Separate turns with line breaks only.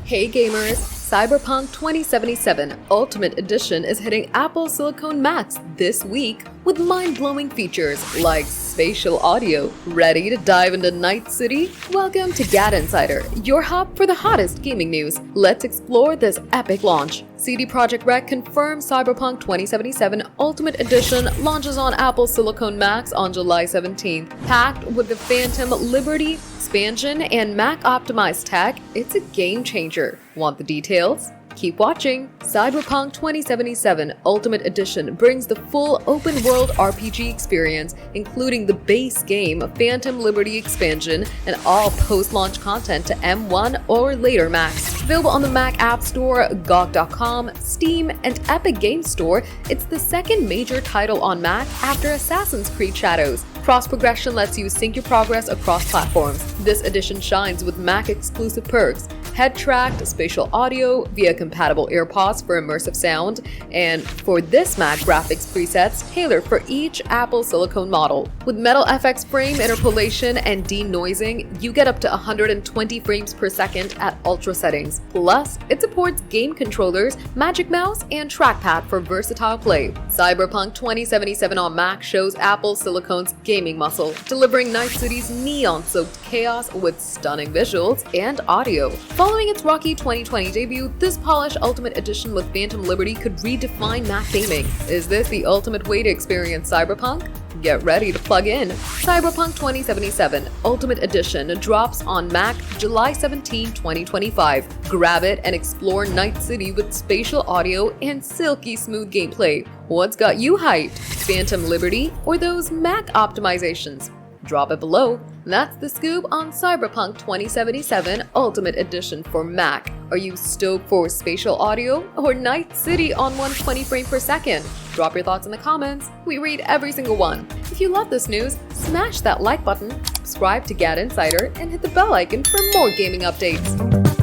Hey gamers! Cyberpunk 2077 Ultimate Edition is hitting Apple Silicon Macs this week with mind-blowing features like spatial audio. Ready to dive into Night City? Welcome to GadInsider, your hub for the hottest gaming news. Let's explore this epic launch. CD Projekt Red confirms Cyberpunk 2077 Ultimate Edition launches on Apple Silicon Macs on July 17th. Packed with the Phantom Liberty expansion and Mac-optimized tech, it's a game changer. Want the details? Keep watching! Cyberpunk 2077 Ultimate Edition brings the full open-world RPG experience, including the base game, Phantom Liberty expansion, and all post-launch content to M1 or later Macs. Available on the Mac App Store, GOG.com, Steam, and Epic Games Store, it's the second major title on Mac after Assassin's Creed Shadows. Cross-progression lets you sync your progress across platforms. This edition shines with Mac-exclusive perks, head-tracked spatial audio via compatible AirPods for immersive sound, and for this Mac graphics presets tailored for each Apple Silicon model. With Metal FX frame interpolation and denoising, you get up to 120 frames per second at ultra settings. Plus, it supports game controllers, Magic Mouse, and trackpad for versatile play. Cyberpunk 2077 on Mac shows Apple Silicon's gaming muscle, delivering Night City's neon-soaked chaos with stunning visuals and audio. Following its rocky 2020 debut, this polished Ultimate Edition with Phantom Liberty could redefine Mac gaming. Is this the ultimate way to experience Cyberpunk? Get ready to plug in. Cyberpunk 2077 Ultimate Edition drops on Mac July 17, 2025. Grab it and explore Night City with spatial audio and silky smooth gameplay. What's got you hyped? Phantom Liberty or those Mac optimizations? Drop it below. That's the scoop on Cyberpunk 2077 Ultimate Edition for Mac. Are you stoked for spatial audio or Night City on 120 frames per second? Drop your thoughts in the comments. We read every single one. If you love this news, smash that like button, subscribe to GadInsider, and hit the bell icon for more gaming updates.